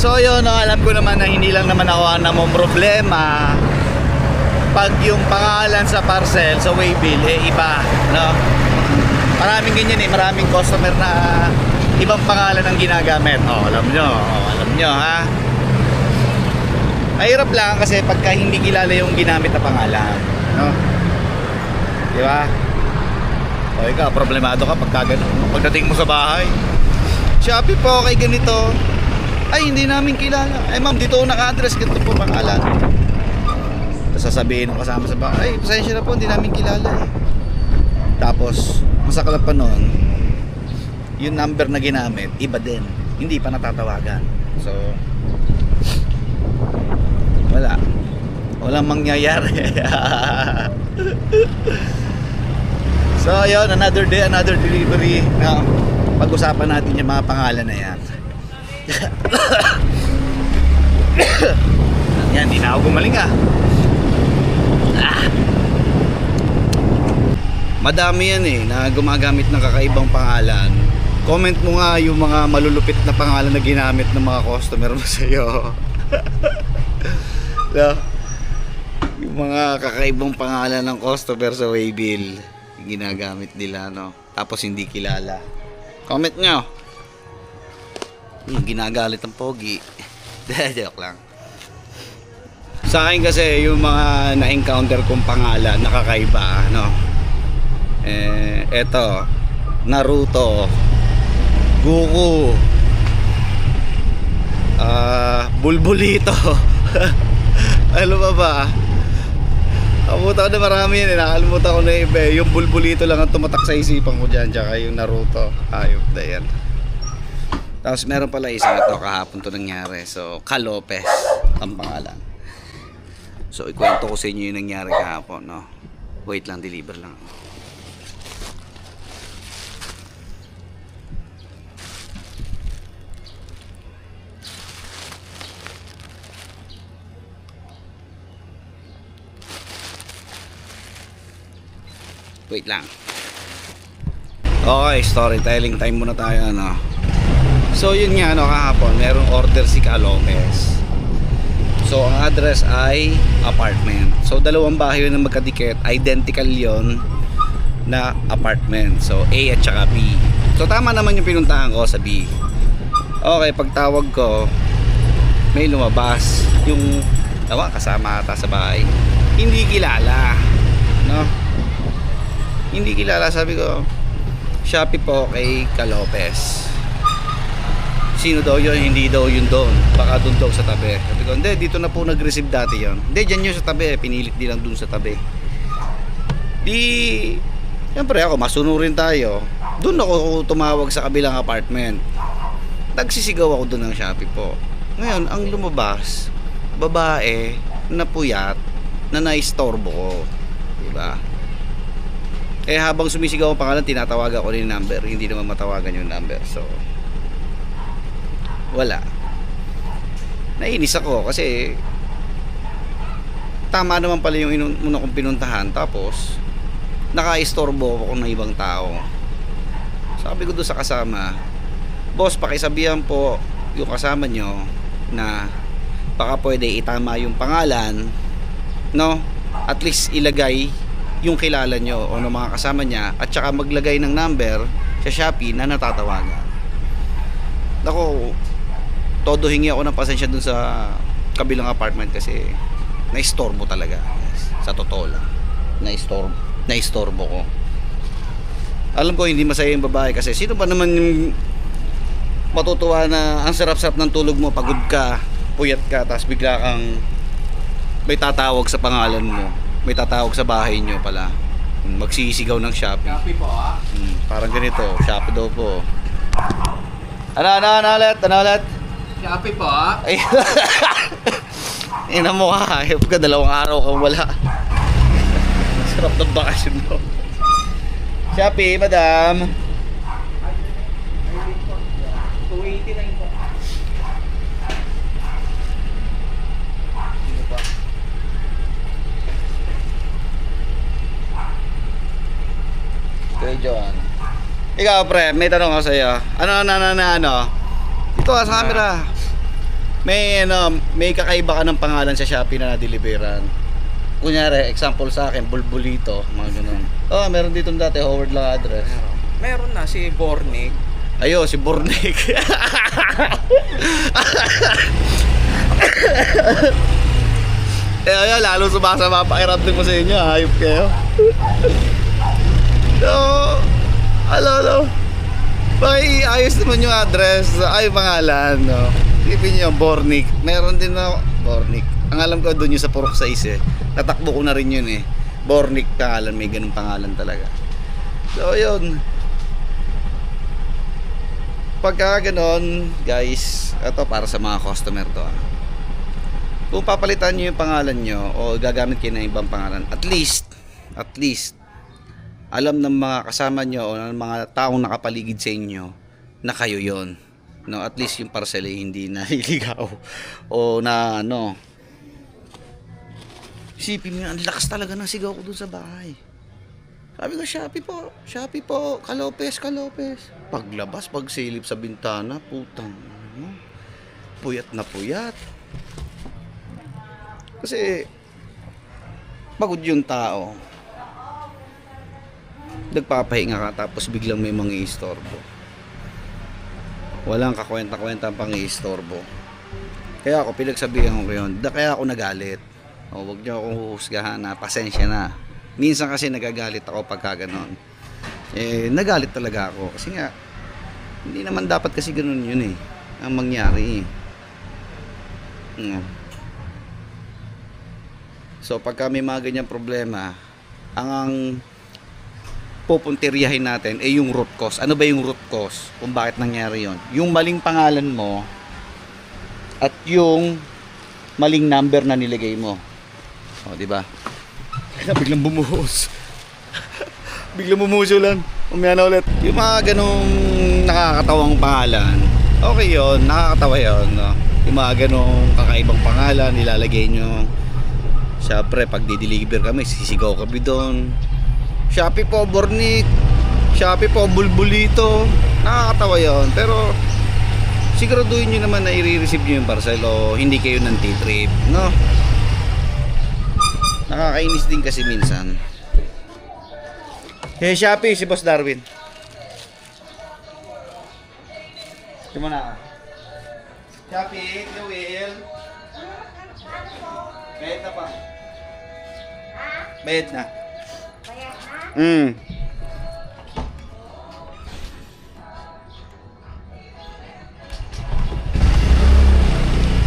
So yun, no, alam ko naman na hindi lang naman ako ang namong problema pag yung pangalan sa parcel, sa waybill, iba, no? Maraming ganyan maraming customer na ibang pangalan ang ginagamit. Alam nyo, ha? Mahirap lang kasi pagka hindi kilala yung ginamit na pangalan, no? Di ba? O ikaw, problemado ka pagka ganun. Pagdating mo sa bahay, Shopee po, kay ganito. Ay, hindi namin kilala. Ay ma'am, dito naka-address, ganito po pangalan. Tapos sasabihin ng kasama sa bahay, ay, pasensya na po, hindi namin kilala eh. Tapos, masaklap pa noon, yung number na ginamit, iba din. Hindi pa natatawagan. So, walang mangyayari. So, yun, another day, another delivery. Now, pag-usapan natin yung mga pangalan na yan. Yan, di na ako gumaling Madami yan na gumagamit ng kakaibang pangalan. Comment mo nga yung mga malulupit na pangalan na ginamit ng mga customer mo sa'yo. So, yung mga kakaibang pangalan ng customer sa waybill yung ginagamit nila, no? Tapos hindi kilala. Comment nyo. Ginagalit ang pogi. Joke lang. Sa akin kasi yung mga na-encounter kong pangalan nakakaiba, no? Eto, Naruto, Goku, Bulbulito. Ano ba? Nakalimutan ko na marami yan nakalimutan ko na iba yung Bulbulito lang ang tumatak sa isipan ko dyan, tsaka yung Naruto. Ayop na yan. Tapos meron pala isang ito, kahapon to nangyari. So, Kalopez ang pangalan. So, ikwento ko sa inyo yung nangyari kahapon, no? Wait lang, deliver lang. Wait lang. Okay, storytelling time muna tayo, no? So yun nga, no, kahapon merong order si Kalopez. So ang address ay apartment. So dalawang bahay yun na magkadikit, identical yon na apartment. So A at saka B. So tama naman yung pinuntahan ko sa B. Okay, pagtawag ko, may lumabas yung kasama ata sa bahay. Hindi kilala, no? Hindi kilala, sabi ko, Shopee po kay Kalopez. Sino daw yun? Hindi daw yun doon. Baka doon daw sa tabi. Sabi ko, hindi, dito na po nag-receive dati yun. Hindi, dyan yun sa tabi. Pinilit nilang doon sa tabi. Di, siyempre ako, masunurin tayo. Doon ako tumawag sa kabilang apartment. Nagsisigaw ako doon ng Shopee po. Ngayon, ang lumabas, babae, na puyat, na naistorbo ko. Diba? Habang sumisigaw ang pangalan, tinatawagan ko rin yung number. Hindi naman matawagan yung number. So, wala. Nainis ako kasi tama naman pala yung muna kong pinuntahan. Tapos, naka-istorbo ako ng ibang tao. Sabi ko doon sa kasama, boss, pakisabihan po yung kasama nyo na baka pwede itama yung pangalan, no? At least ilagay yung kilala nyo o ng mga kasama niya at saka maglagay ng number sa Shopee na natatawagan. Ako, todo hingi ako ng pasensya dun sa kabilang apartment kasi naistorbo talaga. Sa totoo lang, naistorbo ko. Alam ko hindi masaya yung babae kasi sino ba naman yung matutuwa na ang sarap-sarap ng tulog mo, pagod ka, puyat ka, tapos bigla kang may tatawag sa pangalan mo, may tatawag sa bahay nyo pala, magsisigaw ng Shopee. Shopee po parang ganito, Shopee daw po. Ano ulit? Shopee po Ay, ina mo ka, hayop ka, 2 araw kang wala. Sarap ng bakasyon mo. Shopee, madam. 289 po. Kuya John. Ikaw pre, may tanong ako sa iyo. Ano? Dito ka sa camera. may kakaiba ka ng pangalan sa Shopee na na-deliveran. Kunyari, example sa akin, Bulbulito, mga ganun. Oh, meron dito dati, Howard lang address. Meron na si Bornik. Ayo, si Bornik. Ayun, lalo sumasama pakiramdam ko sa inyo, hayop kayo. So, hello. Bakit ayos naman yung address, ay pangalan, no? Isipin nyo, Bornik. Meron din na Bornik. Ang alam ko doon yung sa Purok 6 eh. Natakbo ko na rin yun eh. Bornik pangalan, may ganung pangalan talaga. So, yun. Pagka ganon, guys, ito para sa mga customer to. Kung papalitan nyo yung pangalan nyo o gagamit kayo ng ibang pangalan, at least, alam ng mga kasama nyo o ng mga taong nakapaligid sa inyo na kayo yon. No, at least yung parcel ay hindi naliligaw o na ano. Isipin mo, ang lakas talaga ng sigaw ko dun sa bahay. Sabi ko, Shopee po, Kalopes. Paglabas, pagsilip sa bintana, putang ano, puyat na puyat. Kasi pagod yung tao. Nagpapahinga ka tapos biglang may mga istorbo. Walang kakwenta-kwenta pang istorbo. Kaya ako pinagsabihan ko yun. Kaya ako nagalit. O, wag niyo akong huhusgahan na, pasensya na. Minsan kasi nagagalit ako pagka ganon. Nagalit talaga ako. Kasi nga, hindi naman dapat kasi ganon yun eh. Ang mangyari eh. So pagka may mga ganyang problema, ang pupuntiryahin natin ay yung root cause. Ano ba yung root cause? Kung bakit nangyari yon? Yung maling pangalan mo at yung maling number na nilagay mo. O, di ba? Biglang bumuhos. Biglang bumuhos lang. Umaya na ulit. Yung mga ganong nakakatawang pangalan, okay yon, nakakatawa yon, no? Yung mga ganong kakaibang pangalan, nilalagay nyo. Siyempre, pag di-deliver kami, sisigaw kami doon. Shopee po, Bornik. Shopee po, Bulbulito. Nakakatawa yon. Pero, siguraduhin nyo naman na i-receive nyo yung parcel o hindi kayo ng T-trip, no? Nakakainis din kasi minsan. Hey Shopee, si Boss Darwin. Ito mo na. Shopee, you will. Bayad na pa. Bayad na.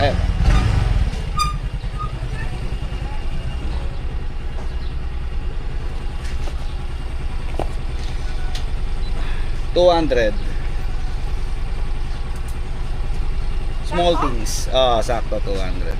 Ayun. 200. Small things. Sakto 200.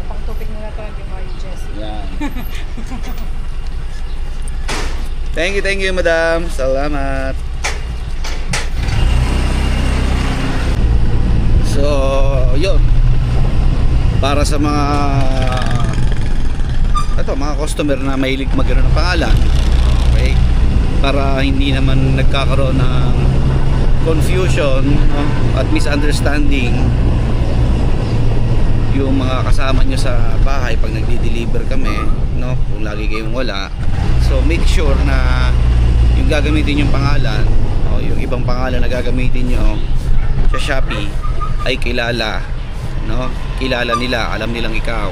Pang-topic muna to yung Mary Jessie. Yan. Thank you, madam. Salamat. So, yun. Para sa mga customer na mahilig magano ng pangalan. Okay? Para hindi naman nagkakaroon ng confusion, no? At misunderstanding yung mga kasama nyo sa bahay pag nagdi-deliver kami, no? Kung lagi kayong wala. So, make sure na yung gagamitin yung pangalan o yung ibang pangalan na gagamitin nyo sa Shopee ay kilala, no? Kilala nila, alam nilang ikaw.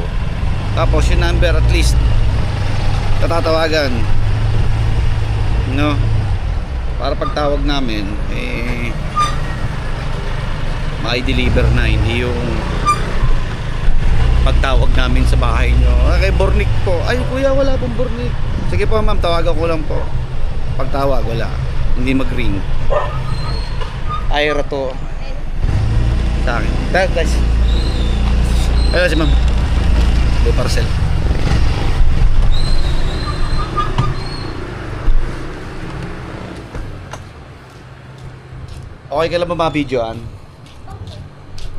Tapos yung number at least tatatawagan, no? Para pagtawag namin mai-deliver na, hindi yung pagtawag namin sa bahay nyo. Kay Bornik po. Ay kuya, wala pong Bornik. Sige po ma'am, tawagan ko lang po. Pagtawag, wala. Hindi mag-ring. Ayra to. Sa akin. Guys. Ayun si ma'am. May parcel. Okay ka lang ba ma-videoan?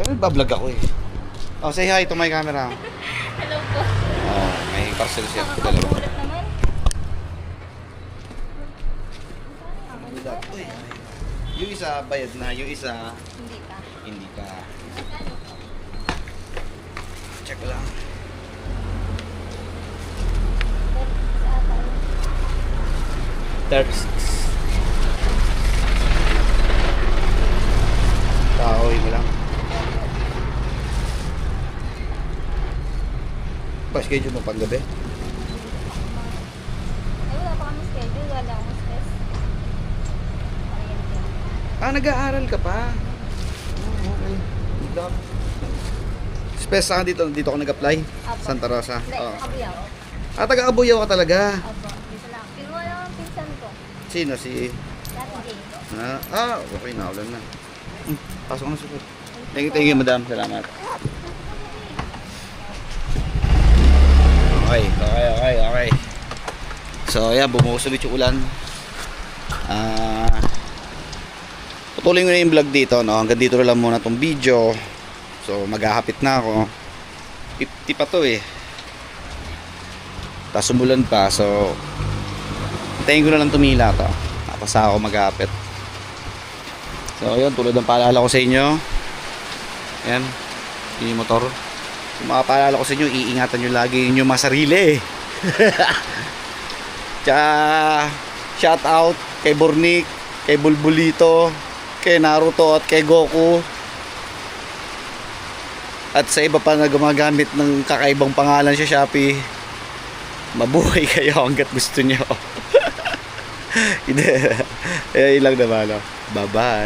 Pero nagbablog ako eh. Oh, say hi to my camera. Hello po. May parcel siya. Dalawa. Nakakagulat naman. Uy, yung isa bayad na, yung isa Hindi ka. hindi pa. Check ko lang. Sa ata. 36. Kahoy mo lang. Pa-schedule mo pang gabi? Ay, wala pa kami schedule. Wala akong stress. Oriente. Nag-aaral ka pa. Oh, okay. Good luck. Space saan dito ako nag-apply? Apo. Santa Rosa. Hindi, Oo. nakabuyaw. Taga-Abuyaw ka talaga. Opo, dito lang. Kinuha lang ang pinsan ko. Sino? Si... Dati Jane. Okay na. Ulan na. Pasok na sukot. Thank you, madam. Salamat. Okay. So, ayan, bumuhos ulit yung ulan. Tutuloy ko na yung vlog dito, no? Hanggang dito na lang muna tong video. So, maghahapit na ako. 50 pa to eh. Tapos umulan pa, so hintayin ko na lang tumila to. Tapos ako maghahapit. So, yun, tulad ng paalala ko sa inyo. Ayan, yung motor. Kung makapaalala ko sa inyo, iingatan nyo lagi yung mga sarili eh. Tsaka, shout out kay Bornik, kay Bulbulito, kay Naruto at kay Goku. At sa iba pa na gumagamit ng kakaibang pangalan sa Shopee. Mabuhay kayo hanggat gusto nyo. Hindi. Ilang naman. Bye-bye.